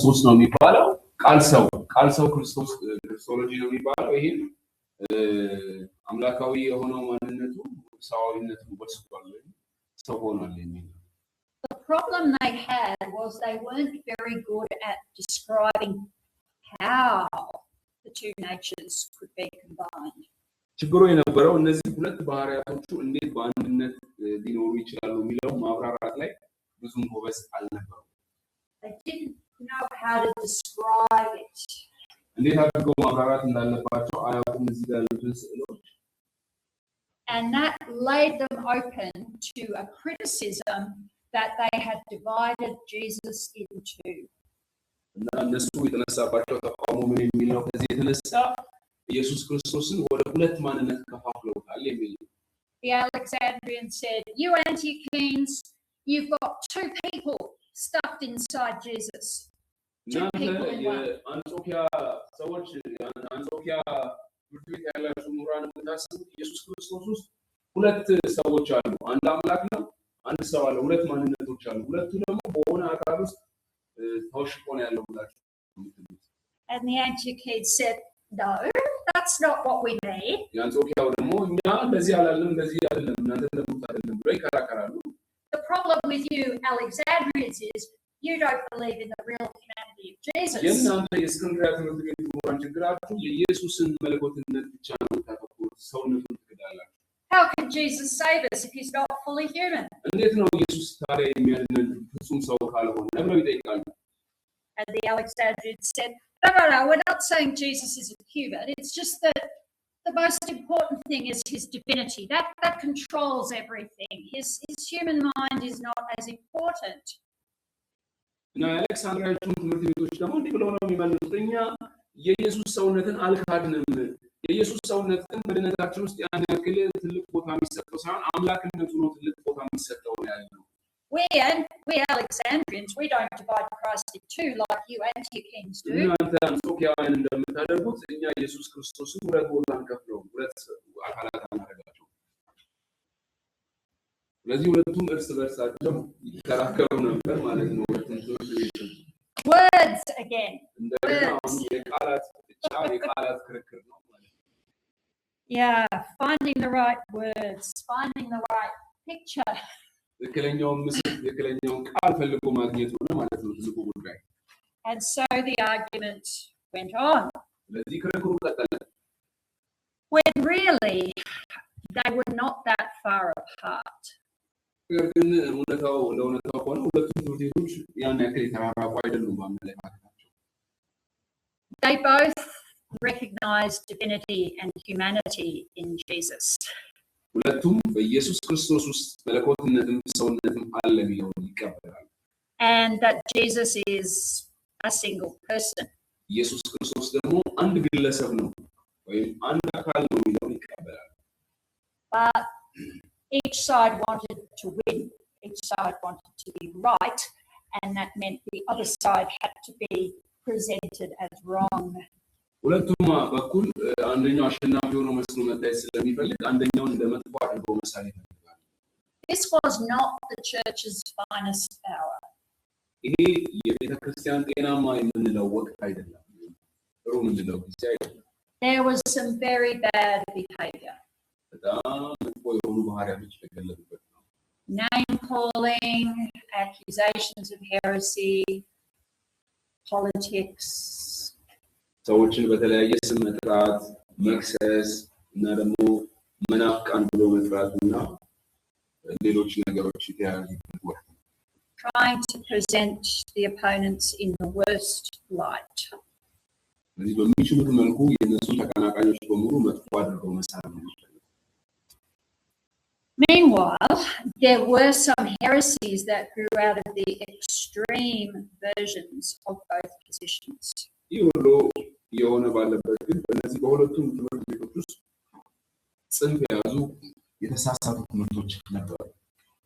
ክርስቶስ ነው የሚባለው ቃል ሰው ክርስቶስ ክርስቶሎጂ ነው የሚባለው ይሄ አምላካዊ የሆነው ማንነቱ ሰዋዊነቱ ወስዷል ሰው ሆኗል የሚል The problem they had was they weren't very good at describing how the two natures could be combined. ችግሩ የነበረው እነዚህ ሁለት ባህሪያቶቹ እንዴት በአንድነት ሊኖሩ ይችላሉ የሚለው ማብራራት ላይ ብዙም ጎበዝ አልነበሩም They didn't know how to describe it. እንዴት አድርገው ማብራራት እንዳለባቸው አያውቁም እዚህ ጋር ያሉትን ስዕሎች And that laid them open to a criticism that they had divided Jesus into two. እና እነሱ የተነሳባቸው ተቃውሞ ምን የሚለው ከዚህ የተነሳ ኢየሱስ ክርስቶስን ወደ ሁለት ማንነት ከፋፍለውታል የሚል The Alexandrians said, "You Antiochenes, you've got two people stuffed inside Jesus." አንጾኪያ ሰዎች አንጾኪያ ምርት ያላችሁ ሙራን ተታስቡት ኢየሱስ ክርስቶስ ውስጥ ሁለት ሰዎች አሉ አንድ አምላክ ነው አንድ ሰው አለ ሁለት ማንነቶች አሉ ሁለቱ ደግሞ በሆነ አካል ውስጥ ተወሽቆ ነው ያለው ብላችሁ And the Antiochenes said, "No, that's not what we mean." አንጾኪያው ደግሞ እኛ እንደዚህ አላለም እንደዚህ አይደለም እናንተ ደግሞ አይደለም ብለው ይከራከራሉ The problem with you Alexandrians is you don't believe in the real humanity of Jesus. የእናንተ የእስክንድርያ ትምህርት ቤት ሙራን ችግራችሁ የኢየሱስን መለኮትነት ብቻ ነው ታፈቁት ሰውነቱን ትክዳላችሁ How can Jesus save us if he's not fully human? እንዴት ነው ኢየሱስ ታዲያ የሚያድነን ፍጹም ሰው ካልሆነ ብለው ይጠይቃሉ And the Alexandrians said, no, we're not saying Jesus isn't human. It's just that the most important thing is his divinity. That controls everything. His human mind is not as important. እና አሌክሳንድሪያችን ትምህርት ቤቶች ደግሞ እንዲህ ብለው ነው የሚመልሱት እኛ የኢየሱስ ሰውነትን አልካድንም የኢየሱስ ሰውነትን በድነታችን ውስጥ ያን ያክል ትልቅ ቦታ የሚሰጠው ሳይሆን አምላክነቱ ነው ትልቅ ቦታ የሚሰጠው ነው ያለው We Alexandrians, we don't divide Christ in two like you Antiochenes do. እናንተ አንጾኪያውያን እንደምታደርጉት እኛ ኢየሱስ ክርስቶስን ሁለት ቦታ እንከፍለው ሁለት አካላት እናደርጋቸው ስለዚህ ሁለቱም እርስ በርሳቸው ይከራከሩ ነበር ማለት ነው Words again. Yeah, finding the right words, finding the right picture. And so the argument went on. When really they were not that far apart. They both recognized divinity and humanity in Jesus. And that Jesus is a single person. But each side wanted to win. Each side wanted to be right. And that meant the other side had to be presented as wrong. This was not the church's finest hour. There was some very bad behavior. Name calling, accusations of heresy, politics. ሰዎችን በተለያየ ስም መጥራት መክሰስ እና ደግሞ መናፍቃን ብሎ መጥራትና ሌሎች ነገሮች ይተያዩበት ወቅት Trying to present the opponents in the worst light. ስለዚህ በሚችሉት መልኩ የነሱ ተቀናቃኞች በሙሉ መጥፎ አድርገው መሳል ነው Meanwhile, there were some heresies that grew out of the extreme versions of both positions.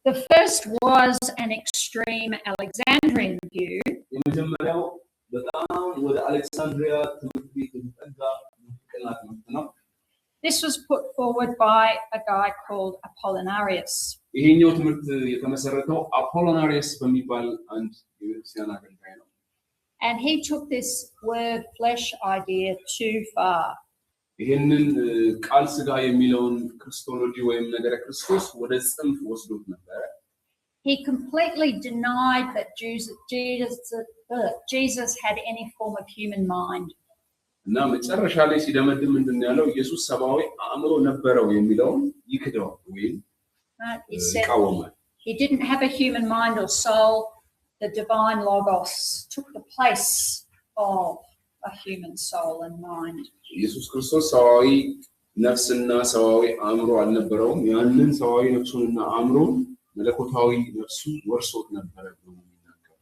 The first was an extreme Alexandrian view. This was put forward by a guy called Apollinarius. And he took this word flesh idea too far. ይሄንን ቃል ሥጋ የሚለውን ክርስቶሎጂ ወይም ነገረ ክርስቶስ ወደ ጽንፍ ወስዶት ነበር። He completely denied that Jesus had any form of human mind. እና መጨረሻ ላይ ሲደመድም ምንድነው ያለው? ኢየሱስ ሰብአዊ አእምሮ ነበረው የሚለውን ይክደዋል ወይም ይቃወማል። He didn't have a human mind or soul. The divine logos took the place of a human soul and mind. ኢየሱስ ክርስቶስ ሰዋዊ ነፍስና ሰዋዊ አእምሮ አልነበረውም። ያንን ሰዋዊ ነፍሱንና አእምሮን መለኮታዊ ነፍሱ ወርሶት ነበር ብሎ የሚናገረው።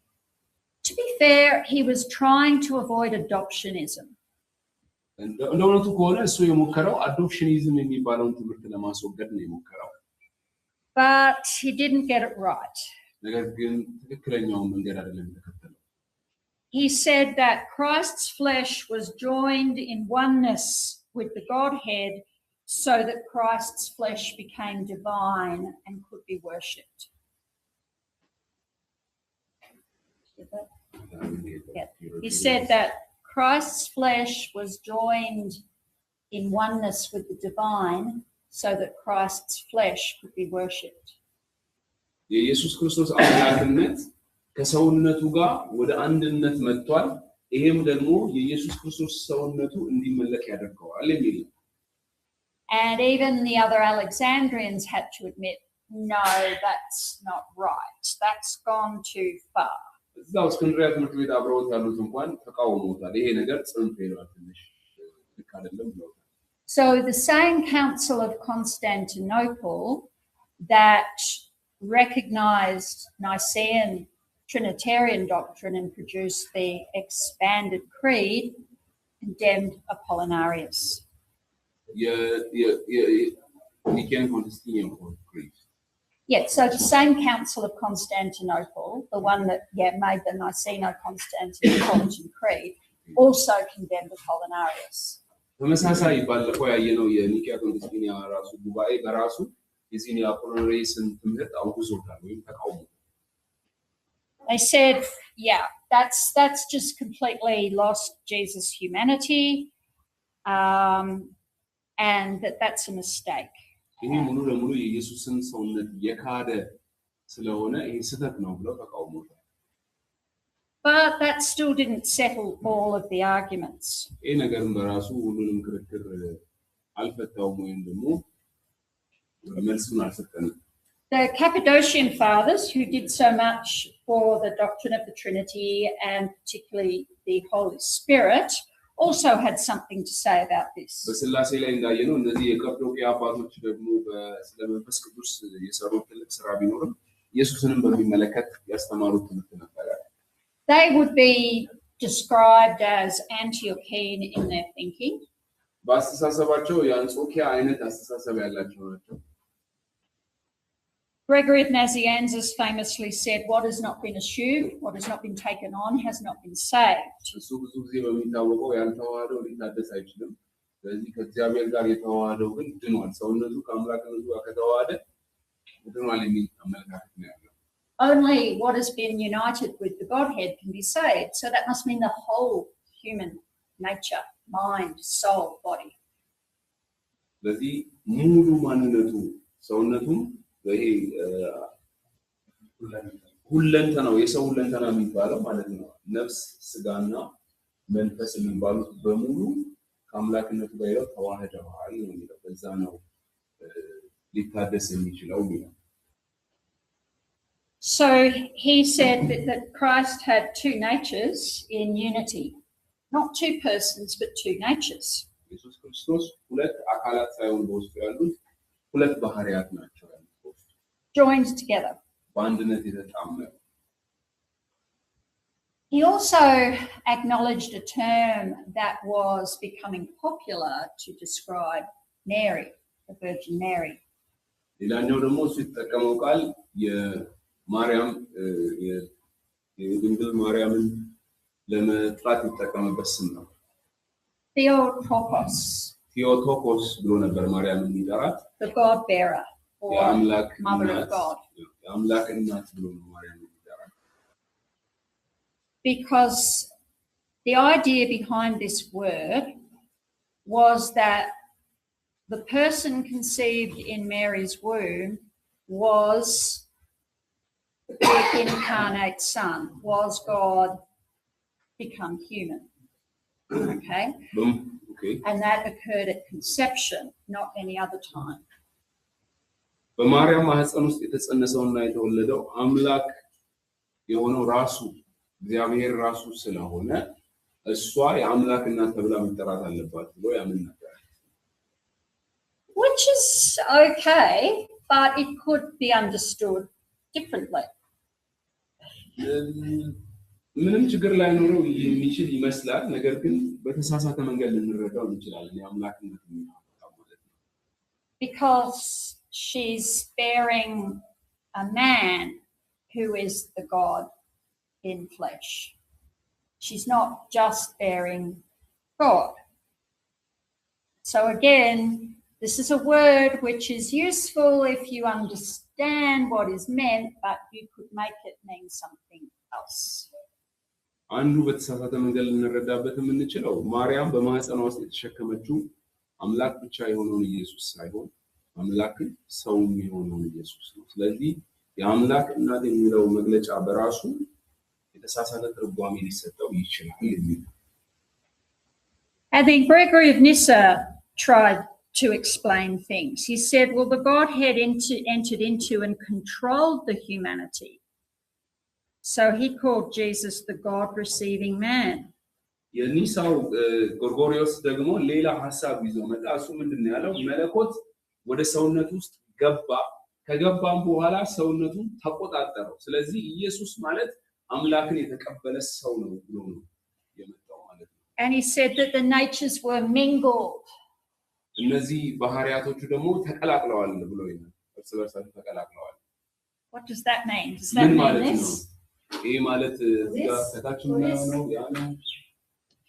To be fair, he was trying to avoid adoptionism. እንደውነቱ ከሆነ እሱ የሞከረው አዶፕሽኒዝም የሚባለውን ትምህርት ለማስወገድ ነው የሞከረው። But he didn't get it right. ነገር ግን ትክክለኛውን መንገድ አይደለም የተከተለው። He said that Christ's flesh was joined in oneness with the Godhead so that Christ's flesh became divine and could be worshipped. Yeah. He said that Christ's flesh was joined in oneness with the divine so that Christ's flesh could be worshipped. የኢየሱስ ክርስቶስ አምላክነት ከሰውነቱ ጋር ወደ አንድነት መጥቷል። ይሄም ደግሞ የኢየሱስ ክርስቶስ ሰውነቱ እንዲመለክ ያደርገዋል የሚል ነው። And even the other Alexandrians had to admit, no, that's not right. That's gone too far. እዛው እስክንድርያ ትምህርት ቤት አብረውት ያሉት እንኳን ተቃውመውታል። ይሄ ነገር ጽንፍ ሄዷል፣ ትንሽ ልክ አይደለም ብለውታል። So the same Council of Constantinople that recognized Nicene Trinitarian doctrine and produced the expanded creed condemned Apollinarius. Nicene Constantinople creed. Yeah, so the same Council of Constantinople, the one that made the Niceno-Constantinopolitan Creed, also condemned Apollinarius. ተመሳሳይ ባለፈው ያየነው የኒቂያ ኮንስታንቲኒያ ራሱ ጉባኤ በራሱ የዚህን የአፖሎናሪስን ትምህርት አውግዞታል ወይም ተቃውሞታል። They said, yeah, that's just completely lost Jesus' humanity, and that's a mistake. ይሄ ሙሉ ለሙሉ የኢየሱስን ሰውነት የካደ ስለሆነ ይሄ ስህተት ነው ብለው ተቃውሞታል። But that still didn't settle all of the arguments. ይሄ ነገርም በራሱ ሁሉንም ክርክር አልፈታውም ወይም ደግሞ መልሱን አልሰጠንም። The Cappadocian fathers, who did so much for the doctrine of the Trinity and particularly the Holy Spirit, also had something to say about this. በስላሴ ላይ እንዳየነው እነዚህ የቀጰዶቅያ አባቶች ደግሞ ስለ መንፈስ ቅዱስ የሰሩት ትልቅ ስራ ቢኖርም ኢየሱስንም በሚመለከት ያስተማሩት ትምህርት ነበር። They would be described as Antiochene in their thinking. በአስተሳሰባቸው የአንጾኪያ አይነት አስተሳሰብ ያላቸው ናቸው። Gregory of Nazianzus famously said, what has not been assumed, what has not been taken on, has not been saved. እሱ ብዙ ጊዜ በሚታወቀው ያልተዋሃደው ሊታደስ አይችልም። ስለዚህ ከእግዚአብሔር ጋር የተዋሃደው ግን ድኗል። ሰውነቱ ከአምላክነቱ ጋር ከተዋሃደ ድኗል የሚል አመለካከት ነው ያለው። Only what has been united with the Godhead can be saved. So that must mean the whole human nature, mind, soul, body. ስለዚህ ሙሉ ማንነቱ ሰውነቱም ይሄ ሁለንተናው የሰው ሁለንተና የሚባለው ማለት ነው። ነፍስ፣ ስጋና መንፈስ የሚባሉት በሙሉ ከአምላክነቱ ጋር ተዋህደዋል ነው የሚለው። በዛ ነው ሊታደስ የሚችለው ነው። So he said that Christ had two natures in unity, not two persons but two natures. ኢየሱስ ክርስቶስ ሁለት አካላት ሳይሆን በውስጡ ያሉት ሁለት ባህሪያት ናቸው ያሉት joined together. በአንድነት የተጣመሩ። He also acknowledged a term that was becoming popular to describe Mary, the Virgin Mary. ሌላኛው ደግሞ እሱ የተጠቀመው ቃል የማርያም የድንግል ማርያምን ለመጥራት የተጠቀመበት ስም ነው። Theotokos. ቴዎቶኮስ ብሎ ነበር ማርያምን የሚጠራት። The God bearer or mother of God. የአምላክ እናት ብሎ ነው ማርያምን የሚጠራት። Because the idea behind this word was that the person conceived in Mary's womb was the incarnate Son, was God become human. Okay? Okay. And that occurred at conception, not any other time. በማርያም ማህፀን ውስጥ የተጸነሰውና የተወለደው አምላክ የሆነው ራሱ እግዚአብሔር ራሱ ስለሆነ እሷ የአምላክ እናት ተብላ መጠራት አለባት ብሎ ያምን ነበር። Which is okay, but it could be understood differently. ምንም ችግር ላይኖረው የሚችል ይመስላል፣ ነገር ግን በተሳሳተ መንገድ ልንረዳው እንችላለን የአምላክነት የሚያመጣው ማለት ነው። Because she's bearing a man who is the God in flesh. She's not just bearing God. So again, this is a word which is useful if you understand what is meant, but you could make it mean something else. አንዱ በተሳሳተ መንገድ ልንረዳበት የምንችለው ማርያም በማህፀኗ ውስጥ የተሸከመችው አምላክ ብቻ የሆነውን ኢየሱስ ሳይሆን አምላክን ሰው የሆነውን ኢየሱስ ነው። ስለዚህ የአምላክ እናት የሚለው መግለጫ በራሱ የተሳሳተ ትርጓሜ ሊሰጠው ይችላል የሚል። And then Gregory of Nyssa tried to explain things. He said, well, the Godhead entered into and controlled the humanity. So he called Jesus the God-receiving man. የኒሳው ጎርጎሪዮስ ደግሞ ሌላ ሐሳብ ይዞ መጣ። እሱ ምንድነው ያለው? መለኮት ወደ ሰውነት ውስጥ ገባ፣ ከገባም በኋላ ሰውነቱን ተቆጣጠረው። ስለዚህ ኢየሱስ ማለት አምላክን የተቀበለ ሰው ነው ብሎ ነው የመጣው ማለት ነው። And he said that the natures were mingled. እነዚህ ባህሪያቶቹ ደግሞ ተቀላቅለዋል ብሎ ይላል። እርስ በርሳቸው ተቀላቅለዋል። What does that mean? Does that mean this? ይሄ ማለት ከታች ነው ያለው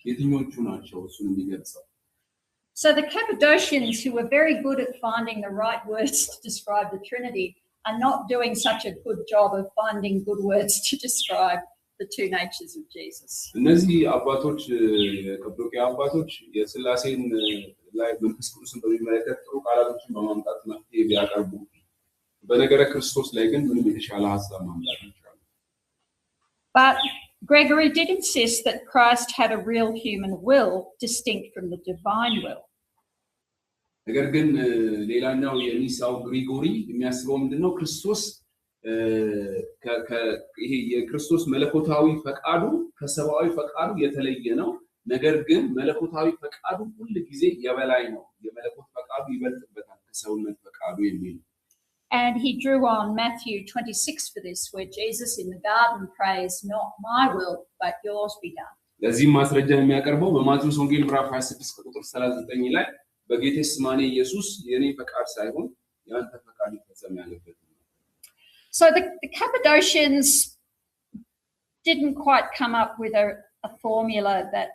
የትኞቹ ናቸው እሱን የሚገልጸው? So the Cappadocians, who were very good at finding the right words to describe the Trinity, are not doing such a good job of finding good words to describe the two natures of Jesus. እነዚህ አባቶች የቀጰዶቅያ አባቶች የሥላሴን ላይ መንፈስ ቅዱስን በሚመለከት ጥሩ ቃላቶችን በማምጣት መፍትሄ ቢያቀርቡ በነገረ ክርስቶስ ላይ ግን ምንም የተሻለ ሐሳብ ማምጣት ይችላል። But Gregory did insist that Christ had a real human will distinct from the divine will. ነገር ግን ሌላኛው የኒሳው ግሪጎሪ የሚያስበው ምንድነው? ክርስቶስ ይሄ የክርስቶስ መለኮታዊ ፈቃዱ ከሰብአዊ ፈቃዱ የተለየ ነው። ነገር ግን መለኮታዊ ፈቃዱ ሁሉ ጊዜ የበላይ ነው። የመለኮት ፈቃዱ ይበልጥበታል ከሰውነት ፈቃዱ የሚል። And he drew on Matthew 26 for this, where Jesus in the garden prays, not my will, but yours be done. ለዚህ ማስረጃ የሚያቀርበው በማቴዎስ ወንጌል ምዕራፍ 26 ቁጥር 39 ላይ በጌቴስማኒ ኢየሱስ የኔ ፈቃድ ሳይሆን ያንተ ፈቃድ ይፈጸም ያለበት። So the Cappadocians didn't quite come up with a formula that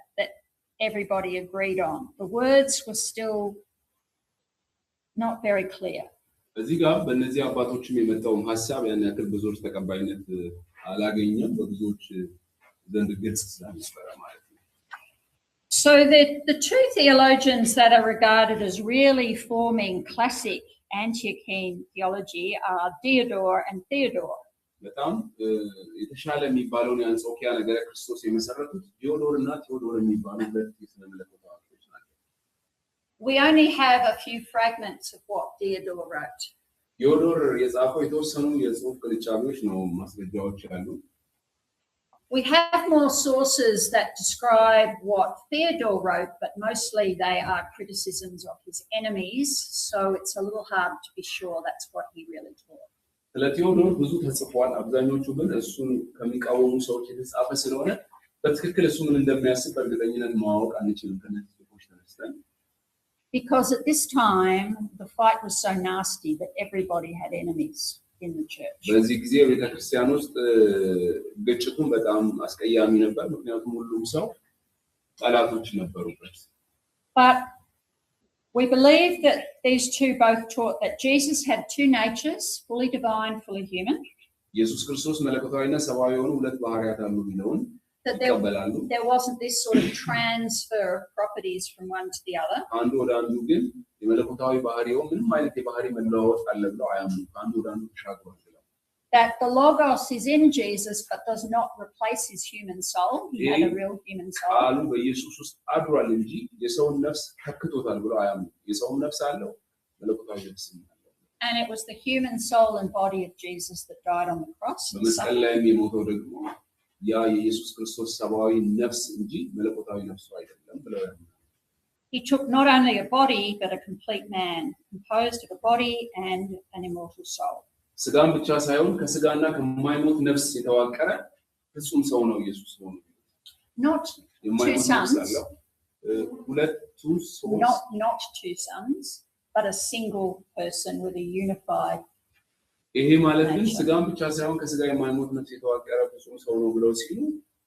everybody agreed on. The words were still not very clear. እዚህ ጋር በእነዚህ አባቶችም የመጣው ሐሳብ ያን ያክል ብዙዎች ተቀባይነት አላገኘም፣ በብዙዎች ዘንድ ግልጽ ስላልነበረ ማለት ነው። So the two theologians that are regarded as really forming classic Antiochene theology are Diodor and Theodore. በጣም የተሻለ የሚባለውን የአንጾኪያ ነገረ ክርስቶስ የመሰረቱት ዲዮዶር እና ቴዎዶር የሚባሉ ሁለት የስነመለኮት አባቶች ናቸው። We only have a few fragments of what Diodor wrote. ዲዮዶር የጻፈው የተወሰኑ የጽሑፍ ቅርጫቢዎች ነው ማስረጃዎች ያሉ። We have more sources that describe what Theodore wrote, but mostly they are criticisms of his enemies, so it's a little hard to be sure that's what he really taught. ስለ ቴዎዶር ብዙ ተጽፏል። አብዛኞቹ ግን እሱን ከሚቃወሙ ሰዎች የተጻፈ ስለሆነ በትክክል እሱ ምን እንደሚያስብ በእርግጠኝነት ማወቅ አንችልም ከነዚህ ጽሑፎች ተነስተን። Because at this time, the fight was so nasty that everybody had enemies in the church. በዚህ ጊዜ ቤተክርስቲያን ውስጥ ግጭቱን በጣም አስቀያሚ ነበር፣ ምክንያቱም ሁሉም ሰው ጠላቶች ነበሩበት። But we believe that these two both taught that Jesus had two natures, fully divine, fully human. ኢየሱስ ክርስቶስ መለኮታዊና ሰብአዊ የሆኑ ሁለት ባህሪያት አሉ ቢለውን that there wasn't this sort of transfer of properties from one to the other. አንዱ ወደ አንዱ ግን የመለኮታዊ ባህሪው ምንም አይነት የባህሪ መለዋወጥ አለ ብለው አያምኑም። አንዱ ወደ አንዱ ተሻግሯል። That the Logos is in Jesus but does not replace his human soul. He had a real human soul. ቃሉ በኢየሱስ ውስጥ አድሯል እንጂ የሰውን ነፍስ ተክቶታል ብለው አያምኑም። የሰውን ነፍስ አለው፣ መለኮታዊ ነፍስ አለው። And it was the human soul and body of Jesus that died on the cross. በመስቀል ላይ የሞተው ደግሞ ያ የኢየሱስ ክርስቶስ ሰብአዊ ነፍስ እንጂ መለኮታዊ ነፍሱ አይደለም ብለው ያምናሉ። He took not only a body but a complete man, composed of a body and an immortal soul. ስጋን ብቻ ሳይሆን ከስጋና ከማይሞት ነፍስ የተዋቀረ ፍጹም ሰው ነው ኢየሱስ ነው። Not two sons. Not two sons, but a single person with a unified. ይሄ ማለት ግን ስጋን ብቻ ሳይሆን ከስጋ የማይሞት ነፍስ የተዋቀረ ፍጹም ሰው ነው ብለው ሲሉ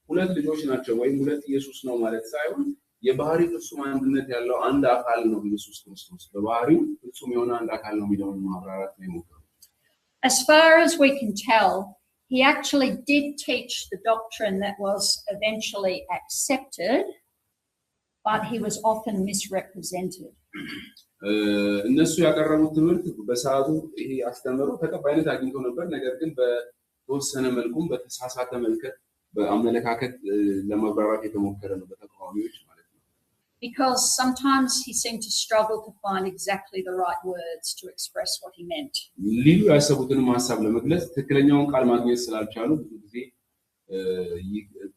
ሁለት ልጆች ናቸው ወይም ሁለት ኢየሱስ ነው ማለት ሳይሆን የባህሪ ፍጹም አንድነት ያለው አንድ አካል ነው ኢየሱስ ክርስቶስ። በባህሪው ፍጹም የሆነ አንድ አካል ነው የሚለውን ማብራራት ነው የሞከረው። As far as we can tell, he actually did teach the doctrine that was eventually accepted, but he was often misrepresented. እነሱ ያቀረቡት ትምህርት በሰዓቱ ይሄ አስተምሮ ተቀባይነት አግኝቶ ነበር። ነገር ግን በተወሰነ መልኩም በተሳሳተ መልከት በአመለካከት ለማብራራት የተሞከረ ነው በተቃዋሚዎች ማለት ነው። Because sometimes he seemed to struggle to find exactly the right words to express what he meant. ሊሉ ያሰቡትንም ሐሳብ ለመግለጽ ትክክለኛውን ቃል ማግኘት ስላልቻሉ ብዙ ጊዜ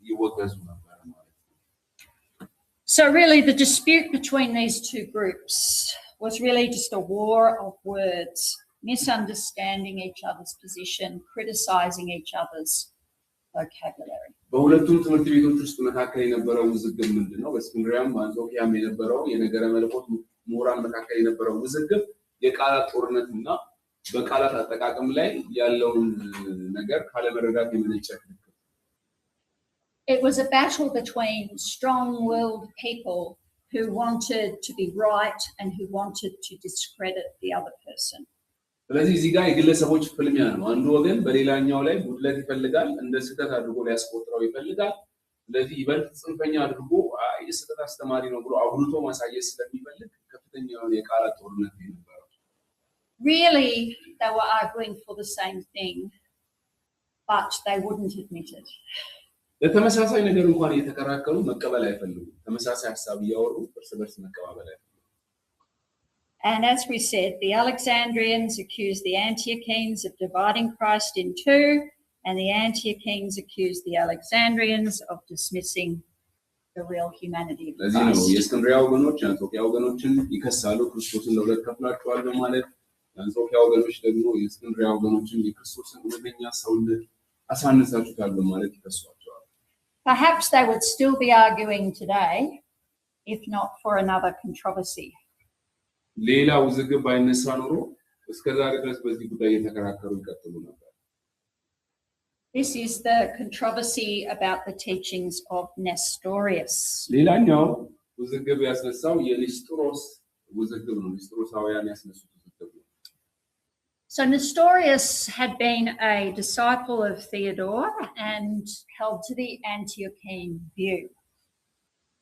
ይወገዙ ነበር ማለት ነው። So really the dispute between these two groups was really just a war of words, misunderstanding each other's position, criticizing each other's vocabulary. በሁለቱም ትምህርት ቤቶች ውስጥ መካከል የነበረው ውዝግብ ምንድነው? በእስክንድርያም በአንጾኪያም የነበረው የነገረ መለኮት ምሁራን መካከል የነበረው ውዝግብ የቃላት ጦርነትና በቃላት አጠቃቀም ላይ ያለውን ነገር ካለመረዳት የመነጨ ክርክር። It was a battle between strong-willed people who wanted to be right and who wanted to discredit the other person. ስለዚህ እዚህ ጋር የግለሰቦች ፍልሚያ ነው። አንዱ ወገን በሌላኛው ላይ ጉድለት ይፈልጋል፣ እንደ ስህተት አድርጎ ሊያስቆጥረው ይፈልጋል። ስለዚህ ይበልጥ ጽንፈኛ አድርጎ የስህተት አስተማሪ ነው ብሎ አጉልቶ ማሳየት ስለሚፈልግ ከፍተኛ የሆነ የቃላት ጦርነት ነበር። Really, they were arguing for the same thing, but they wouldn't admit it. ለተመሳሳይ ነገር እንኳን እየተከራከሩ መቀበል አይፈልጉም። ተመሳሳይ ሐሳብ እያወሩ እርስ በርስ መቀባበል አይፈልጉም። And as we said, the Alexandrians accused the Antiochenes of dividing Christ in two, and the Antiochenes accused the Alexandrians of dismissing the real humanity of Christ. ለዚህ ነው የእስክንድርያ ወገኖች የአንጾኪያ ወገኖችን ይከሳሉ፣ ክርስቶስን ለሁለት ከፍላችኋል በማለት። የአንጾኪያ ወገኖች ደግሞ የእስክንድርያ ወገኖችን የክርስቶስን እውነተኛ ሰውነት አሳንሳችኋል በማለት ይከሷቸዋል። Perhaps they would still be arguing today, if not for another controversy. ሌላ ውዝግብ ባይነሳ ኖሮ እስከዛሬ ድረስ በዚህ ጉዳይ እየተከራከሩ ይቀጥሉ ነበር። This is the controversy about the teachings of Nestorius. ሌላኛው ውዝግብ ያስነሳው የኒስጥሮስ ውዝግብ ነው። ኒስጥሮሳውያን ያስነሱት ውዝግብ ነው። So Nestorius had been a disciple of Theodore and held to the Antiochene view.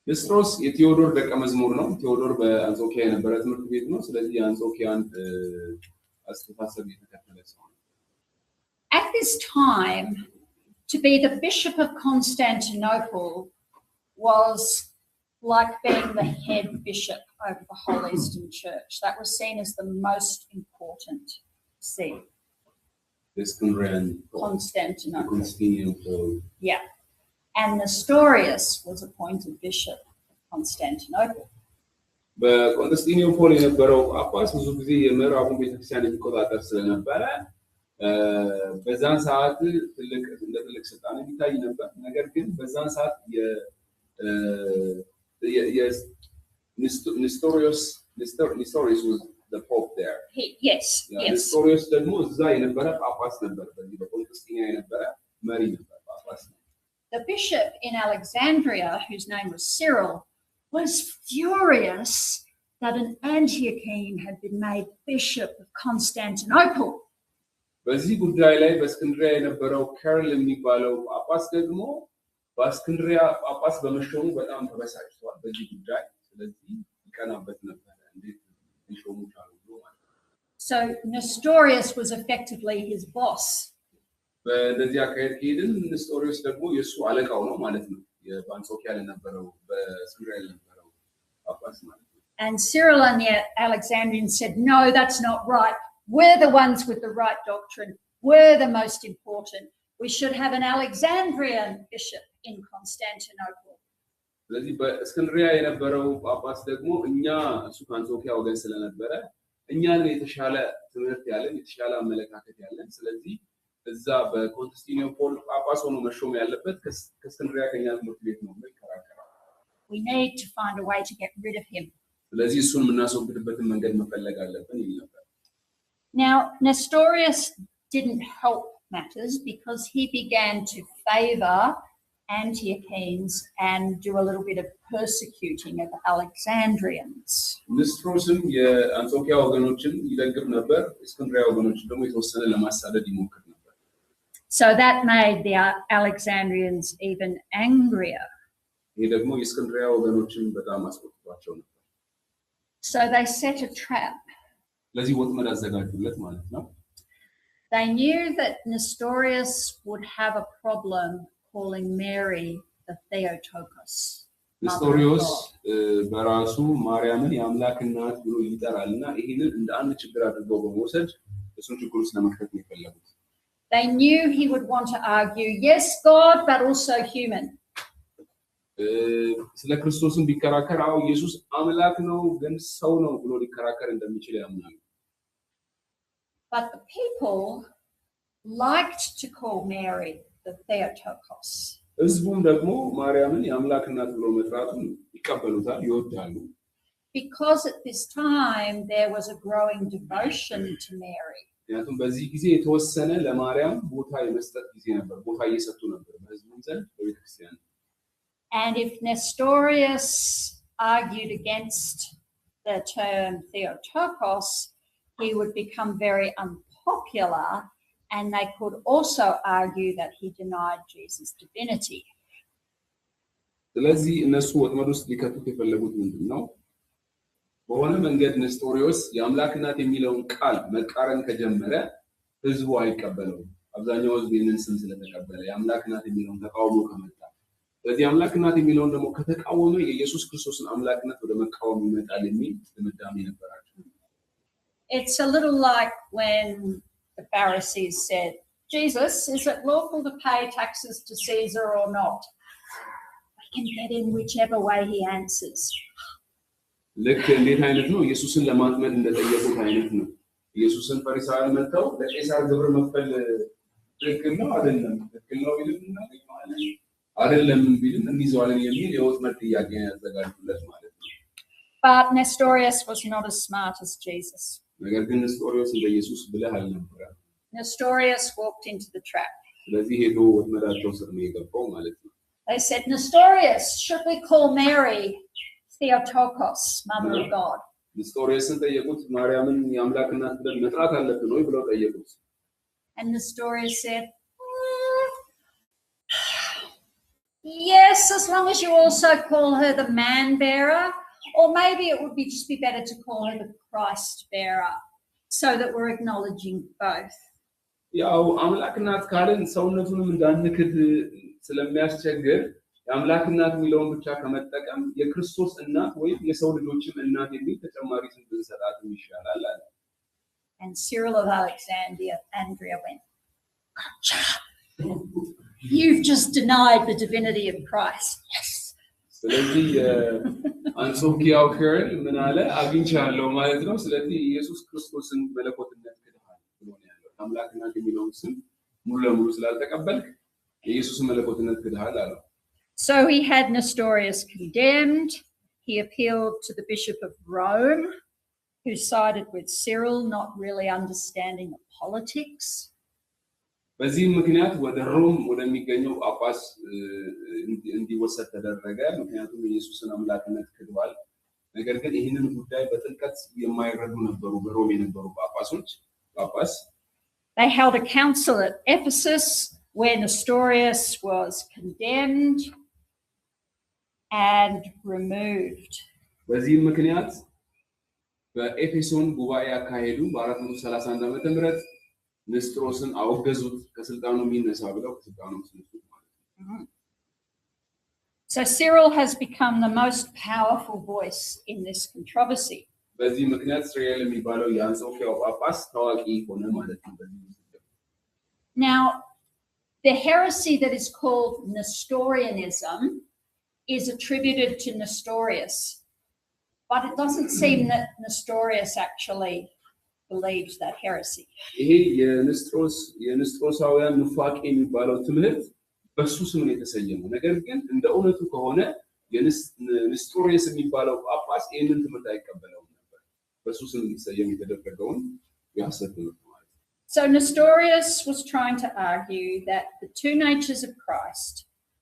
ኒስጥሮስ የቴዎዶር ደቀ መዝሙር ነው። ቴዎዶር በአንጾኪያ የነበረ ትምህርት ቤት ነው። ስለዚህ የአንጾኪያን አስተሳሰብ የተከተለ ሰው ነው። At this time, to be the Bishop of Constantinople was like being the head bishop over the whole Eastern Church. That was seen as the most important see. Constantinople. Yeah. And Nestorius was appointed bishop of Constantinople. በኮንስታንቲኖፖል የነበረው ጳጳስ ብዙ ጊዜ የምዕራቡን ቤተክርስቲያን የሚቆጣጠር ስለነበረ በዛን ሰዓት እንደ ትልቅ ስልጣን የሚታይ ነበር። ነገር ግን በዛን ሰዓት Nestorius was the pope there. Yes. Nestorius ደግሞ እዛ የነበረ ጳጳስ ነበር። በዚህ በኮንስታንቲኖ የነበረ መሪ ነበር ጳጳስ። The bishop in Alexandria, whose name was Cyril, was furious that an Antiochene had been made bishop of Constantinople. በዚህ ጉዳይ ላይ በእስክንድርያ የነበረው ካርል የሚባለው ጳጳስ ደግሞ በእስክንድሪያ ጳጳስ በመሾሙ በጣም ተበሳጭቷል በዚህ ጉዳይ ስለዚህ ይቀናበት ነበር እንዴት ሊሾሙ ቻሉ ብሎ ማለት ነው So Nestorius was effectively his boss በእንደዚህ አካሄድ ከሄድን ኔስቶሪዮስ ደግሞ የሱ አለቃው ነው ማለት ነው በአንጾኪያ ለነበረው በእስክንድሪያ ለነበረው ጳጳስ ማለት ነው And Cyril and the Alexandrians said, no, that's not right. We're the ones with the right doctrine. We're the most important. We should have an Alexandrian bishop in Constantinople. ስለዚህ በእስክንድሪያ የነበረው ጳጳስ ደግሞ እኛ እሱ ከአንጾኪያ ወገን ስለነበረ እኛን የተሻለ ትምህርት ያለን የተሻለ አመለካከት ያለን ስለዚህ እዛ በኮንስታንቲኖፖል ጳጳስ ሆኖ መሾም ያለበት ከእስክንድሪያ ከኛ ትምህርት ቤት ነው ይከራከራል We need to find a way to get rid of him. ስለዚህ እሱን የምናስወግድበትን መንገድ መፈለግ አለብን ይል ነበር Now Nestorius didn't help matters because he began to favor Antiochenes and do a little bit of persecuting of Alexandrians. ንስጥሮስም የአንጾኪያ ወገኖችን ይደግፍ ነበር እስክንድሪያ ወገኖችን ደግሞ የተወሰነ ለማሳደድ ይሞክር ነበር So that made the Alexandrians even angrier. ይሄ ደግሞ የእስክንድሪያ ወገኖችን በጣም አስቆጥቷቸው ነበር So they set a trap. ለዚህ ወጥመድ አዘጋጁለት ማለት ነው They knew that Nestorius would have a problem calling Mary the Theotokos. ንስጥሮስ በራሱ ማርያምን የአምላክ እናት ብሎ ይጠራልና ይሄንን እንደ አንድ ችግር አድርገው በመውሰድ እሱን ችግር ውስጥ ለመክተት ነው የፈለጉት They knew he would want to argue, yes, God, but also human. ስለ ክርስቶስን ቢከራከር አው ኢየሱስ አምላክ ነው ግን ሰው ነው ብሎ ሊከራከር እንደሚችል ያምናሉ But the people liked to call Mary the Theotokos. ህዝቡም ደግሞ ማርያምን የአምላክ እናት ብሎ መጥራቱን ይቀበሉታል ይወዳሉ Because at this time there was a growing devotion to Mary. ምክንያቱም በዚህ ጊዜ የተወሰነ ለማርያም ቦታ የመስጠት ጊዜ ነበር ቦታ እየሰጡ ነበር በህዝቡ ዘንድ በቤተክርስቲያን And if Nestorius argued against the term Theotokos, he would become very unpopular, and they could also argue that he denied Jesus' divinity. ስለዚህ እነሱ ወጥመድ ውስጥ ሊከቱት የፈለጉት ምንድነው በሆነ መንገድ ኔስቶሪዮስ የአምላክ እናት የሚለውን ቃል መቃረን ከጀመረ ህዝቡ አይቀበለውም አብዛኛው ህዝብ ይህንን ስም ስለተቀበለ የአምላክ እናት የሚለውን ተቃውሞ ከመጣ ስለዚህ አምላክ እናት የሚለውን ደግሞ ከተቃወመ የኢየሱስ ክርስቶስን አምላክነት ወደ መቃወም ይመጣል የሚል ድምዳሜ ነበራቸው It's a little like when the Pharisees said, Jesus, is it lawful to pay taxes to Caesar or not? We can get in whichever way he answers. ልክ እንዴት አይነት ነው ኢየሱስን ለማጥመድ እንደጠየቁት አይነት ነው ኢየሱስን ፈሪሳውያን መጥተው ለቄሳር ግብር መክፈል ትክክል ነው አይደለም ትክክል ነው ይሉና አይደለም ቢልም እንይዘዋለን የሚል የወጥመድ ጥያቄ ያዘጋጁለት ማለት ነው But Nestorius was not as smart as Jesus. ነገር ግን ኔስቶሪዮስ እንደ ኢየሱስ ብልህ አልነበረም Nestorius walked into the trap. ስለዚህ ሄዶ ወጥመዳቸው ስር ነው የገባው ማለት ነው They said, Nestorius, should we call Mary Theotokos, Mother of God? ኔስቶሪዮስን ጠየቁት ማርያምን የአምላክ እናት ብለን መጥራት አለብን ወይ ብለው ጠየቁት And Nestorius said, yes, as long as you also call her the man bearer, or maybe it would just be better to call her the Christ bearer, so that we're acknowledging both. ያው አምላክ እናት ካልን ሰውነቱንም እንዳንክድ ስለሚያስቸግር የአምላክ እናት የሚለውን ብቻ ከመጠቀም የክርስቶስ እናት ወይም የሰው ልጆችም እናት የሚል ተጨማሪ ስም ብንሰጣትም ይሻላል አለ And Cyril of Alexandria went, gotcha. You've just denied the divinity of Christ. Yes. ስለዚህ አንጾኪያው ኬርል ምን አለ አግኝቻለሁ ማለት ነው ስለዚህ ኢየሱስ ክርስቶስን መለኮትነት ክደሃል ብሎ ነው ያለው አምላክ እናት የሚለውን ስም ሙሉ ለሙሉ ስላልተቀበልክ የኢየሱስን መለኮትነት ክደሃል አለው So he had Nestorius condemned. He appealed to the Bishop of Rome, who sided with Cyril, not really understanding the politics. በዚህ ምክንያት ወደ ሮም ወደሚገኘው ጳጳስ እንዲወሰድ ተደረገ ምክንያቱም ኢየሱስን አምላክነት ክደዋል ነገር ግን ይሄንን ጉዳይ በጥልቀት የማይረዱ ነበሩ በሮም የነበሩ ጳጳስ They held a council at Ephesus where Nestorius was condemned and removed. በዚህ ምክንያት በኤፌሶን ጉባኤ ያካሄዱ በ431 ዓመተ ምህረት ንስጥሮስን አወገዙት ከስልጣኑ የሚነሳ ብለው ከስልጣኑ ተነሱት ማለት ነው። So Cyril has become the most powerful voice in this controversy. በዚህ ምክንያት እስራኤል የሚባለው የአንጾኪያው ጳጳስ ታዋቂ ሆነ ማለት ነው። Now, the heresy that is called Nestorianism is attributed to Nestorius, but it doesn't seem that Nestorius actually believed that heresy. ይሄ የንስጥሮሳውያን ኑፋቄ የሚባለው ትምህርት በሱ ስም ነው የተሰየመው። ነገር ግን እንደ እውነቱ ከሆነ የንስጥሮስ የሚባለው ጳጳስ ይህንን ትምህርት አይቀበለውም ነበር። በሱ ስም እንዲሰየም የተደረገውን የሐሰት ትምህርት ማለት ነው። So Nestorius was trying to argue that the two natures of Christ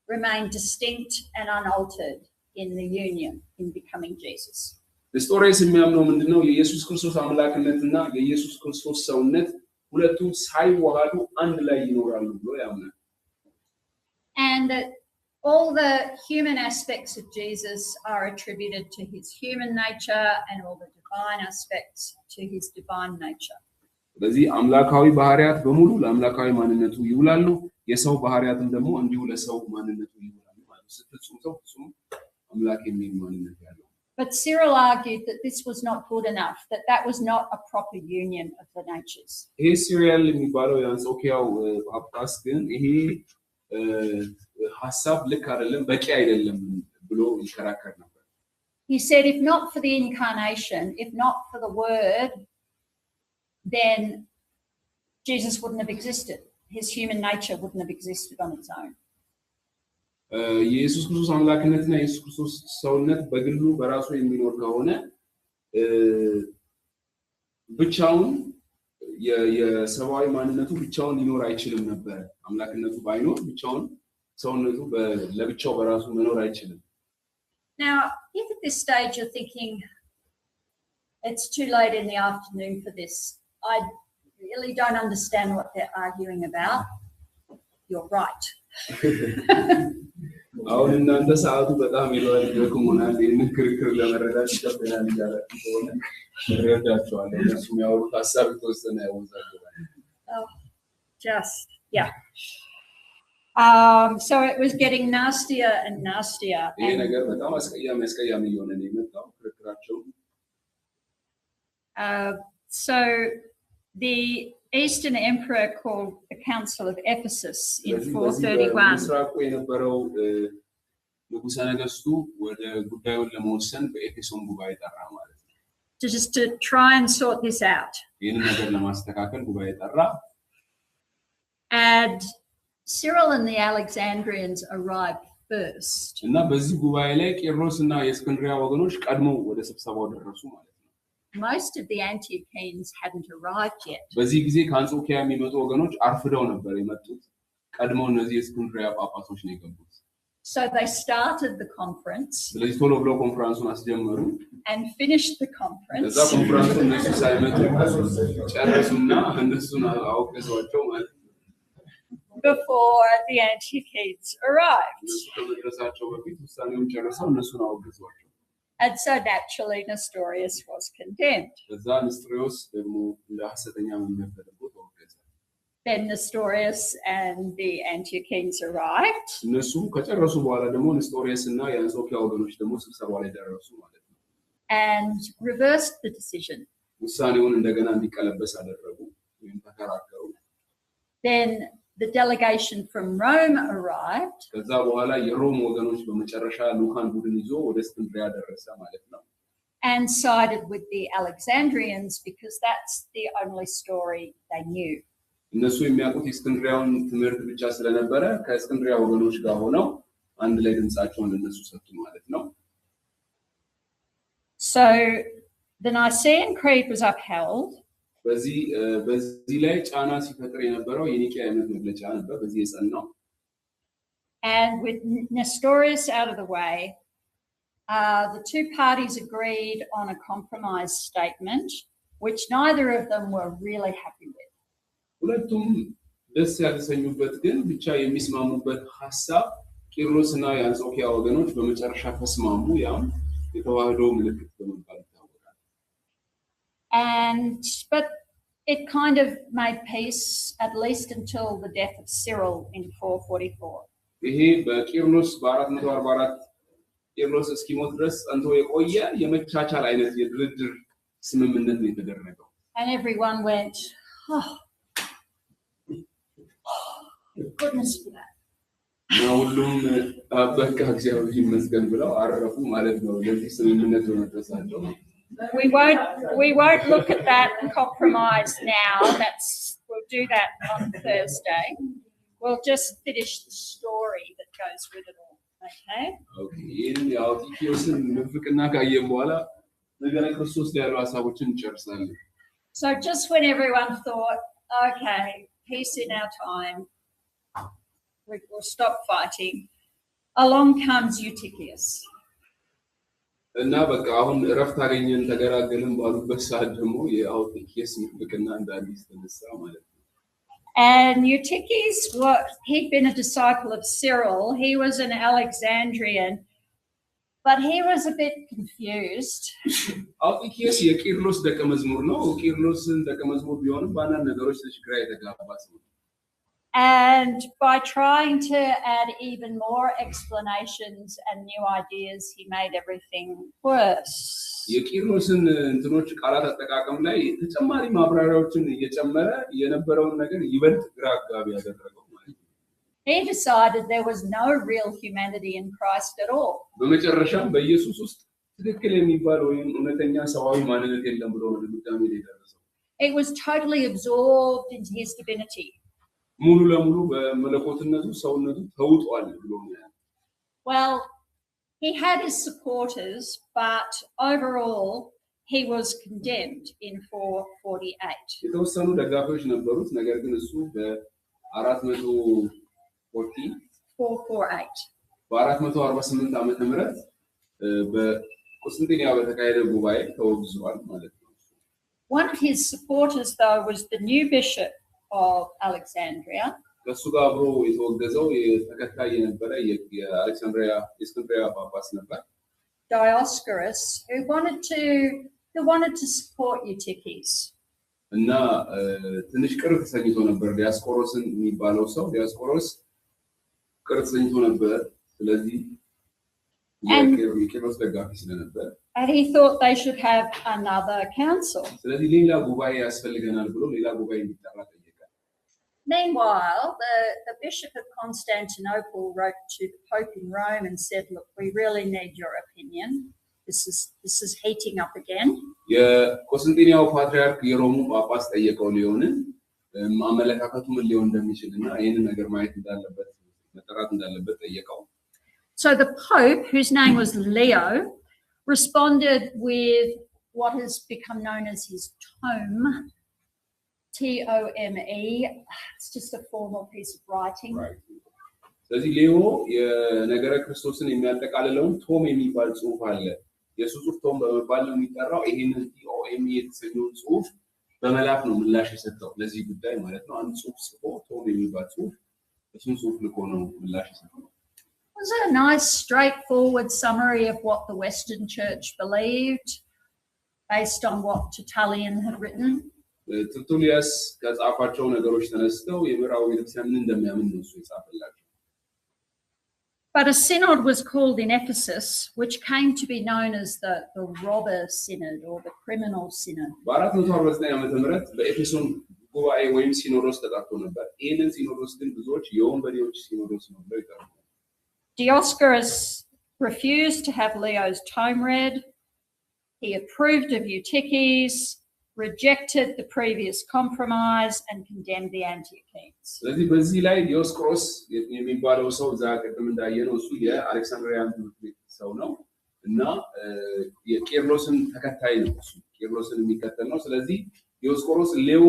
remain distinct and unaltered in the union in becoming Jesus. ንስጥሮስ የሚያምነው ምንድነው? የኢየሱስ ክርስቶስ አምላክነትና የኢየሱስ ክርስቶስ ሰውነት ሁለቱ ሳይዋሃዱ አንድ ላይ ይኖራሉ ብሎ ያምናል። And that all the human aspects of Jesus are attributed to his human nature and all the divine aspects to his divine nature. ስለዚህ አምላካዊ ባህሪያት በሙሉ ለአምላካዊ ማንነቱ ይውላሉ፣ የሰው ባህሪያትም ደግሞ እንዲሁ ለሰው ማንነቱ ይውላሉ ማለት ነው። ፍጹም ሰው ፍጹም አምላክ የሚል ማንነት ያለው። But Cyril argued that this was not good enough, that was not a proper union of the natures. ይሄ ሲሪያል የሚባለው የአንጾኪያው ጳጳስ ግን ይሄ ሐሳብ ልክ አይደለም፣ በቂ አይደለም ብሎ ይከራከር ነበር። He said if not for the incarnation, if not for the word, then Jesus wouldn't have existed. His human nature wouldn't have existed on its own. የኢየሱስ ክርስቶስ አምላክነትና የኢየሱስ ክርስቶስ ሰውነት በግሉ በራሱ የሚኖር ከሆነ ብቻውን የሰብአዊ ማንነቱ ብቻውን ሊኖር አይችልም ነበር። አምላክነቱ ባይኖር ብቻውን ሰውነቱ ለብቻው በራሱ መኖር አይችልም። Now, if at this stage you're thinking it's too late in the afternoon for this, I really don't understand what they're arguing about, you're right. አሁን እናንተ ሰዓቱ በጣም ይሏል ደክሞናል ይሄንን ክርክር ለመረዳት ይከብደናል እያላችሁ ከሆነ እረዳችኋለሁ። እነሱ የሚያወሩት ሐሳብ የተወሰነ ያወዛግባል። Just, yeah. So it was getting nastier and nastier. ይሄ ነገር በጣም አስቀያሚ እየሆነ ነው የመጣው ክርክራቸው። So the Eastern Emperor called the Council of Ephesus in 431. ምስራቁ የነበረው ንጉሠ ነገሥቱ ወደ ጉዳዩን ለመወሰን በኤፌሶን ጉባኤ ጠራ ማለት ነው። Just to try and sort this out. ይህንን ነገር ለማስተካከል ጉባኤ ጠራ። And Cyril and the Alexandrians arrived first. እና በዚህ ጉባኤ ላይ ቄርሎስና የእስክንድርያ ወገኖች ቀድመው ወደ ስብሰባው ደረሱ ማለት ነው። Most of the Antiochenes hadn't arrived yet. በዚህ ጊዜ ከአንጾኪያ የሚመጡ ወገኖች አርፍደው ነበር የመጡት። ቀድመው እነዚህ የእስክንድርያ ጳጳሶች ነው የገቡት። So they started the conference. ስለዚህ ቶሎ ብለው ኮንፈረንሱን አስጀመሩ። And finished the conference. ከዛ ኮንፈረንሱን እነሱ ሳይመጡ ጨረሱና እነሱን አወገዟቸው ማለት ነው። Before the Antiochenes arrived. እነሱ ከመድረሳቸው በፊት ውሳኔውን ጨርሰው እነሱን አወገዟቸው። And so naturally Nestorius was condemned. ከዛ ንስጥሮስ ደግሞ እንደ ሐሰተኛ መምህር ተደርጎ ተወገዘ። Then Nestorius and the Antiochenes arrived. እነሱ ከጨረሱ በኋላ ደግሞ ንስጥሮስ እና የአንጾኪያ ወገኖች ደግሞ ስብሰባው ላይ ደረሱ ማለት ነው። And reversed the decision. ውሳኔውን እንደገና እንዲቀለበስ አደረጉ ወይም ተከራከሩ። Then the delegation from Rome arrived. ከዛ በኋላ የሮም ወገኖች በመጨረሻ ሉካን ቡድን ይዞ ወደ እስክንድርያ ደረሰ ማለት ነው። And sided with the Alexandrians because that's the only story they knew. እነሱ የሚያውቁት የእስክንድርያውን ትምህርት ብቻ ስለነበረ ከእስክንድርያ ወገኖች ጋር ሆነው አንድ ላይ ድምጻቸውን ለነሱ ሰጡ ማለት ነው። So the Nicene Creed was upheld. በዚህ ላይ ጫና ሲፈጥር የነበረው የኒቂያ እምነት መግለጫ ነበር። በዚህ የጸናው። And with Nestorius out of the way, the two parties agreed on a compromise statement, which neither of them were really happy with. ሁለቱም ደስ ያልተሰኙበት ግን ብቻ የሚስማሙበት ሐሳብ ቄርሎስና የአንጾኪያ ወገኖች በመጨረሻ ተስማሙ ያም የተዋህዶ ምልክት በመባል ይታወቃል and but it kind of made peace at least until the death of Cyril in 444 ይሄ በቄርሎስ በ444 ቄርሎስ እስኪሞት ድረስ ጸንቶ የቆየ የመቻቻል አይነት የድርድር ስምምነት ነው የተደረገው and everyone went oh goodness for that ሁሉም በቃ እግዚአብሔር ይመስገን ብለው አረፉ ማለት ነው ለዚህ ስምምነት በመድረሳቸው we won't look at that and compromise now we'll do that on Thursday we'll just finish the story that goes with it all okay ይሄን ያው ቲኪዮስን ንፍቅና ካየን በኋላ ነገረ ክርስቶስ ላይ ያሉ ሐሳቦችን እንጨርሳለን so just when everyone thought okay peace in our time we'll stop fighting along comes Eutychius እና በቃ አሁን ረፍት አገኘን ተገራገልን ባሉበት ሰዓት ደግሞ የአውቲኪየስ ንፍቅና እንዳዲስ ተነሳ ማለት ነው and Eutychius he'd been a disciple of Cyril he was an Alexandrian but he was a bit confused አውቲኪየስ የቄርሎስ ደቀ መዝሙር ነው ቄርሎስን ደቀ መዝሙር ቢሆንም ባንዳንድ ነገሮች ግራ የተጋባ ሰው and by trying to add even more explanations and new ideas he made everything worse የቄርሎስን እንትኖች ቃላት አጠቃቀም ላይ ተጨማሪ ማብራሪያዎችን እየጨመረ የነበረውን ነገር ይበልጥ ግራ አጋቢ ያደረገው ማለት ነው he decided there was no real humanity in Christ at all በመጨረሻም በኢየሱስ ውስጥ ትክክል የሚባል ወይም እውነተኛ ሰዋዊ ማንነት የለም ብሎ ነው ድምዳሜ ላይ ደረሰው it was totally absorbed into his divinity ሙሉ ለሙሉ በመለኮትነቱ ሰውነቱ ተውጧል ብሎ ነው well he had his supporters but overall he was condemned in 448 የተወሰኑ ደጋፊዎች ነበሩት ነገር ግን እሱ በ448 ዓመተ ምህረት በቆስጠንጢንያ በተካሄደ ጉባኤ ተወግዟል ማለት ነው one of his supporters though was the new bishop of Alexandria ከሱ ጋር አብሮ የተወገዘው የተከታይ የነበረ የአሌክሳንድሪያ ጳጳስ ነበር Dioscorus who wanted to support Eutychius እና ትንሽ ቅር ተሰኝቶ ነበር ዲያስቆሮስን የሚባለው ሰው ዲያስቆሮስ ቅር ተሰኝቶ ነበር ስለዚህ የቄርሎስ ደጋፊ ስለነበር and he thought they should have another council ስለዚህ ሌላ ጉባኤ ያስፈልገናል ብሎ ሌላ ጉባኤ እንዲጠራ Meanwhile, the Bishop of Constantinople wrote to the Pope in Rome and said, look, we really need your opinion. This is heating up again. የቆስጠንጢንያው ፓትርያርክ የሮሙ ጳጳስ ጠየቀው ሊዮንን ማመለካከቱ ምን ሊሆን እንደሚችልና ይሄንን ነገር ማየት እንዳለበት መጠራት እንዳለበት ጠየቀው So the Pope, whose name was Leo, responded with what has become known as his tome. Tome it's just a formal piece of writing ስለዚህ ሌዮ የነገረ ክርስቶስን የሚያጠቃልለውን ቶም የሚባል ጽሑፍ አለ የሱ ጽሑፍ ቶም በመባል ነው የሚጠራው ይሄንን ቲኦኤም የተሰኘው ጽሑፍ በመላክ ነው ምላሽ የሰጠው ለዚህ ጉዳይ ማለት ነው አንድ ጽሑፍ ጽፎ ቶም የሚባል ጽሑፍ እሱን ጽሑፍ ልኮ ነው ምላሽ የሰጠው It was a nice straightforward summary of what the Western Church believed based on what Tertullian had written Tertullius ከጻፋቸው ነገሮች ተነስተው የምዕራብ ቤተክርስቲያን ምን እንደሚያምን ነው እሱ የጻፈላቸው But a synod was called in Ephesus which came to be known as the robber synod or the criminal synod በ449 ዓመተ ምህረት በኤፌሶን ጉባኤ ወይም ሲኖዶስ ተጠርቶ ነበር ይህንን ሲኖዶስ ግን ብዙዎች የወንበዴዎች ሲኖዶስ ነው ብለው ይጠሩታል Dioscorus refused to have Leo's tome read he approved of Eutychius rejected the previous compromise and condemned the Antiochenes. ስለዚህ በዚህ ላይ ዲዮስቆሮስ የሚባለው ሰው ዛቀደም እንዳየነው እሱ የአሌክሳንድሪያን ሰው ነው እና የቄርሎስን ተከታይ ነው እሱ ቄርሎስን የሚከተል ነው ስለዚህ ዲዮስቆሮስ ሌዮ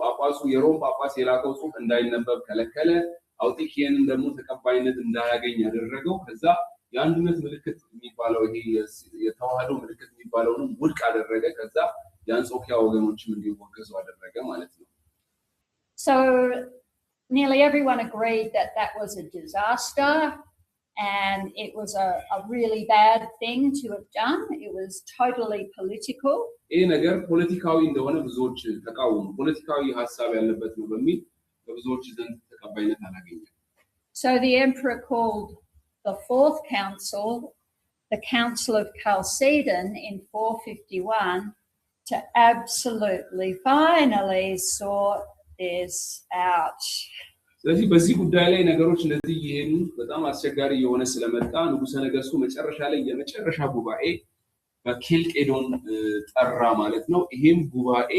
ጳጳሱ የሮም ጳጳስ የላከው ጽሑፍ እንዳይነበብ ከለከለ አውቲኪየንን ደግሞ ተቀባይነት እንዳያገኝ ያደረገው ከዛ የአንድነት ምልክት የሚባለው ይሄ የተዋህዶ ምልክት የሚባለውንም ውድቅ አደረገ ከዛ የአንጾኪያ ወገኖችም እንዲወገዙ አደረገ ማለት ነው So nearly everyone agreed that that was a disaster and it was a really bad thing to have done. It was totally political. ይህ ነገር ፖለቲካዊ እንደሆነ ብዙዎች ተቃወሙ። ፖለቲካዊ ሐሳብ ያለበት ነው በሚል በብዙዎች ዘንድ ተቀባይነት አላገኘም። So the emperor called the fourth council, the Council of Chalcedon in 451, to absolutely finally sort this out. ስለዚህ በዚህ ጉዳይ ላይ ነገሮች እንደዚህ ይሄዱ በጣም አስቸጋሪ የሆነ ስለመጣ ንጉሠ ነገሥቱ መጨረሻ ላይ የመጨረሻ ጉባኤ በኬልቄዶን ጠራ ማለት ነው። ይሄም ጉባኤ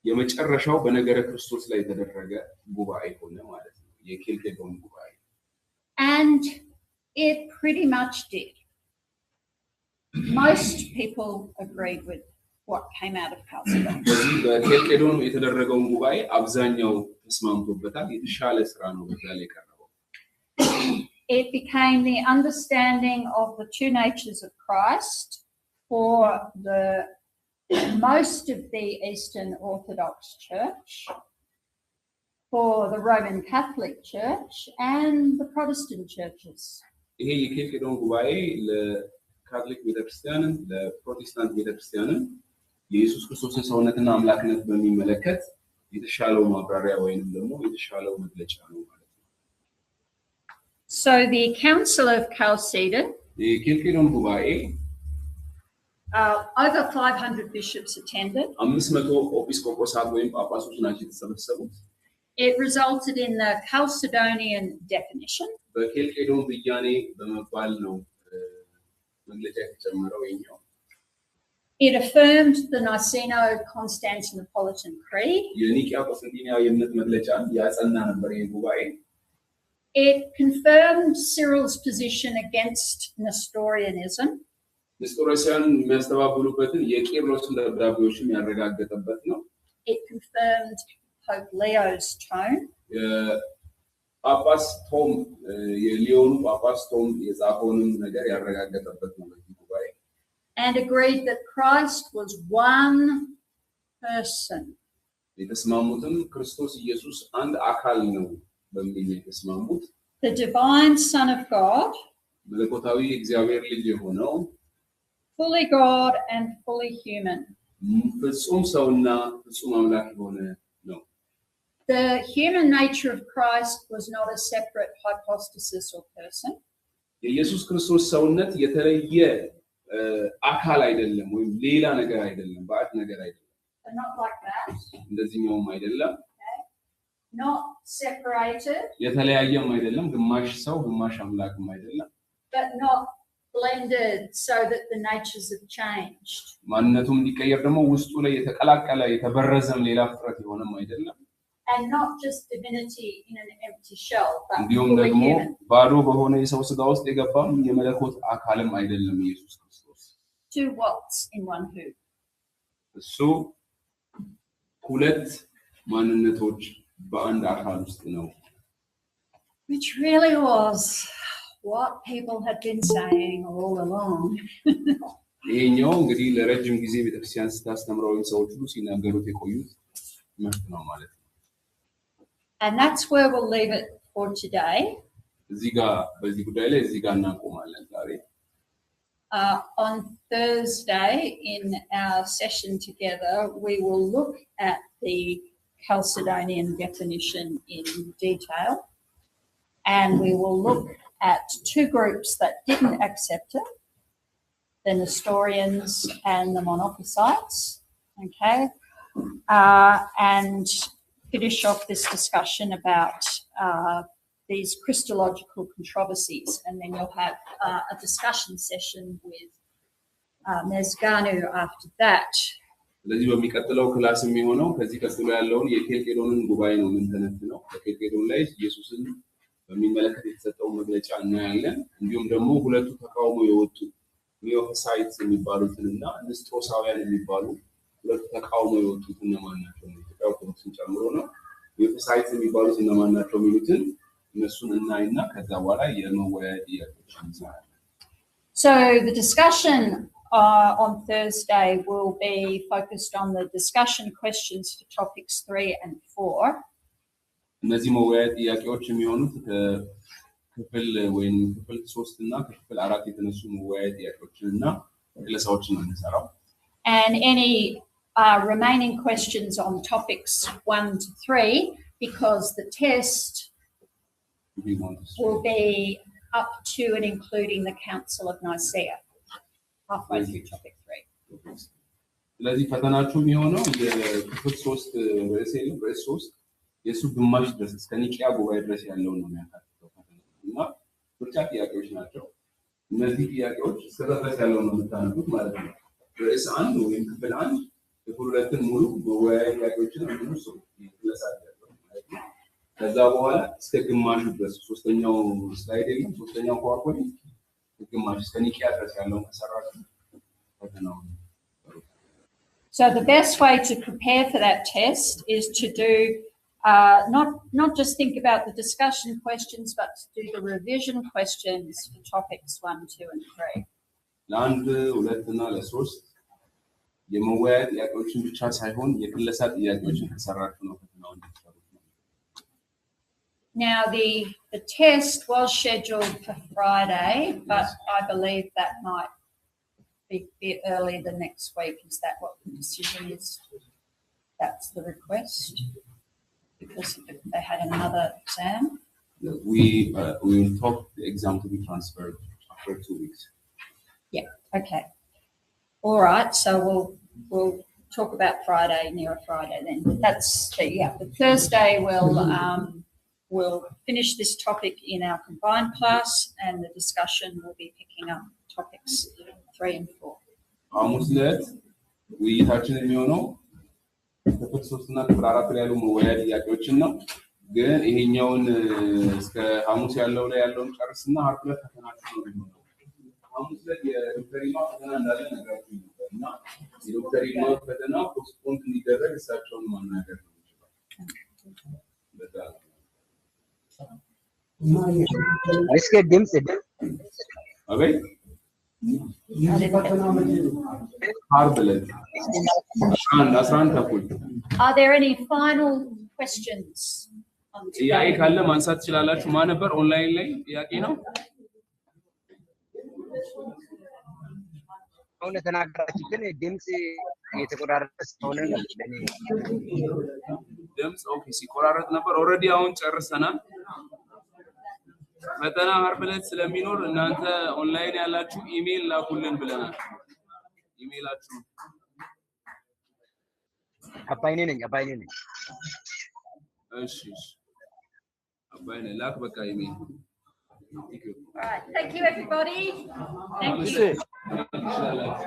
የመጨረሻው በነገረ ክርስቶስ ላይ የተደረገ ጉባኤ ሆነ ማለት ነው። የኬልቄዶን ጉባኤ And it pretty much did. Most people agreed with what came out of Chalcedon. በዚህ በኬልቄዶን የተደረገውን ጉባኤ አብዛኛው ተስማምቶበታል። የተሻለ ስራ ነው በዛ ላይ የቀረበው። It became the understanding of the two natures of Christ for the most of the Eastern Orthodox Church, for the Roman Catholic Church and the Protestant churches. ይሄ የኬልቄዶን ጉባኤ ለካቶሊክ ቤተክርስቲያንን ለፕሮቴስታንት ቤተክርስቲያንን የኢየሱስ ክርስቶስን ሰውነትና አምላክነት በሚመለከት የተሻለው ማብራሪያ ወይንም ደግሞ የተሻለው መግለጫ ነው ማለት ነው። So the Council of Chalcedon, የኬልቄዶን ጉባኤ over 500 bishops attended. 500 ኤጲስቆጶሳት ወይም ጳጳሶች ናቸው የተሰበሰቡት። It resulted in the Chalcedonian definition. በኬልቄዶን ብያኔ በመባል ነው መግለጫ የተጨመረው የኛው። It affirmed the Niceno-Constantinopolitan Creed. የኒቅያ ቆስጠንጢንያዊ የእምነት መግለጫን ያጸና ነበር ይህ ጉባኤ። It confirmed Cyril's position against Nestorianism. ንስጥሮሳውያን የሚያስተባብሉበትን የቄርሎስን ደብዳቤዎችን ያረጋገጠበት ነው። It confirmed Pope Leo's tone. ጳጳስ ቶም የሊዮኑ ጳጳስ ቶም የጻፈውንም ነገር ያረጋገጠበት ነው በዚህ ጉባኤ። And agreed that Christ was one person. የተስማሙትም ክርስቶስ ኢየሱስ አንድ አካል ነው በሚል የተስማሙት። The divine Son of God. መለኮታዊ እግዚአብሔር ልጅ የሆነው Fully God and fully human. ፍጹም ሰውና ፍጹም አምላክ የሆነ ነው። The human nature of Christ was not a separate hypostasis or person. የኢየሱስ ክርስቶስ ሰውነት የተለየ አካል አይደለም ወይም ሌላ ነገር አይደለም፣ ባዕድ ነገር አይደለም። Not like that. እንደዚህኛውም አይደለም። Okay. Not separated. የተለያየም አይደለም፣ ግማሽ ሰው ግማሽ አምላክም አይደለም። But not blended so that the natures have changed. ማንነቱም እንዲቀየር ደግሞ ውስጡ ላይ የተቀላቀለ የተበረዘም ሌላ ፍጥረት የሆነም አይደለም። And not just divinity in an empty shell, but እንዲሁም fully ደግሞ human. ባዶ በሆነ የሰው ስጋ ውስጥ የገባም የመለኮት አካልም አይደለም ኢየሱስ ክርስቶስ። Two whats in one who. እሱ ሁለት ማንነቶች በአንድ አካል ውስጥ ነው። Which really was what people had been saying all along. ይሄኛው እንግዲህ ለረጅም ጊዜ ቤተክርስቲያን ስታስተምረው ሰዎች ሁሉ ሲናገሩት የቆዩት ትምህርት ነው ማለት ነው። And that's where we'll leave it for today. እዚህ ጋር በዚህ ጉዳይ ላይ እዚህ ጋር እናቆማለን ዛሬ። On Thursday in our session together, we will look at the Chalcedonian definition in detail, and we will look at two groups that didn't accept it, the Nestorians and the Monophysites, okay, and finish off this discussion about these Christological controversies, and then you'll have a discussion session with Mezganu after that. ስለዚህ በሚቀጥለው ክላስ የሚሆነው ከዚህ ቀጥሎ ያለውን የኬልቄዶንን ጉባኤ ነው የምንተነትነው። በኬልቄዶን ላይ ኢየሱስን በሚመለከት የተሰጠው መግለጫ እናያለን። እንዲሁም ደግሞ ሁለቱ ተቃውሞ የወጡ ኒዮፊሳይትስ የሚባሉትንና ንስጥሮሳውያን የሚባሉ ሁለቱ ተቃውሞ የወጡት እነማን ናቸው? ኢትዮጵያ ኦርቶዶክስን ጨምሮ ነው። ኒዮፊሳይትስ የሚባሉት እነማን ናቸው የሚሉትን እነሱን እናይና ከዛ በኋላ የመወያያ ጥያቄዎችን እንሰራለን። So the discussion on Thursday will be focused on the discussion questions for topics 3 and 4. እነዚህ መወያያ ጥያቄዎች የሚሆኑት ክፍል ወይም ክፍል 3 እና ክፍል 4 የተነሱ መወያያ ጥያቄዎችንና ግለሰቦችን ነው የምንሰራው። And any remaining questions on topics 1 to 3, because the test will be up to and including the Council of Nicaea, halfway through topic 3. ስለዚህ ፈተናችሁ የሚሆነው የክፍል 3 ርዕስ የለም ርዕስ 3 የሱ ግማሽ ድረስ እስከ ኒቂያ ጉባኤ ድረስ ያለውን ነው የሚያካትተው እና ምርጫ ጥያቄዎች ናቸው። እነዚህ ጥያቄዎች ስለተፈስ ያለው ነው የምታነቡት ማለት ነው። ርዕስ 1 ወይም ክፍል 1 ክፍል 2ን ሙሉ መወያያ ጥያቄዎችን እንድንሱ ይለሳል ማለት ነው። ከዛ በኋላ እስከ ግማሹ ድረስ ሶስተኛው ስላይድ የለም ሶስተኛው ፓወርፖይንት ግማሽ እስከ ኒቂያ ድረስ ያለውን ከሰራችሁ ፈተናው። So the best way to prepare for that test is to do not just think about the discussion questions, but to do the revision questions for topics 1, 2, and 3. ለአንድ ሁለትና ለሶስት የመወያያ ጥያቄዎችን ብቻ ሳይሆን የክለሳ ጥያቄዎችን ከሰራችሁ ነው ፈተናው እንድትሰሩ። Now the test was scheduled for Friday, but I believe that might be a bit earlier than next week. Is that what the decision is? That's the request, because they had another exam. We will talk the exam to be transferred after 2 weeks. Yeah. Okay. All right. So we'll talk about Friday, nearer Friday then. That's the Thursday we'll finish this topic in our combined class, and the discussion will be picking up topics 3 and 4. ሐሙስ ዕለት ውይይታችን የሚሆነው ክፍል 3 እና ክፍል 4 ላይ ያሉ መወያያ ጥያቄዎችን ነው። ግን ይሄኛውን እስከ ሐሙስ ያለው ላይ ያለውን ጨርስና ዓርብ ዕለት ፈተናችሁ ነው የሚሆነው። ሐሙስ ዕለት የዶክተር ኢማ ፈተና እንዳለ ነግራችሁ ነበርና የዶክተር ኢማ ፈተና ፖስትፖንት እንዲደረግ እሳቸውን ማናገር ነው የሚችለው። በጣም እስከ ድምጽ አቤት ዓርብ ዕለት 11 ተኩል። Are there any final questions? ጥያቄ ካለ ማንሳት ትችላላችሁ። ማን ነበር ኦንላይን ላይ ጥያቄ ነው? አሁን ተናገራችሁትን ድምጽ እየተቆራረጠ ስለሆነ ነው ለኔ ድምጽ ኦኬ ሲቆራረጥ ነበር። ኦሬዲ አሁን ጨርሰናል። ፈተና ዓርብ ዕለት ስለሚኖር እናንተ ኦንላይን ያላችሁ ኢሜል ላኩልን ብለናል። ኢሜላችሁ አባይኔ ነኝ። እሺ አባይኔ ላክ በቃ ኢሜል። All right. Thank you everybody. Thank you.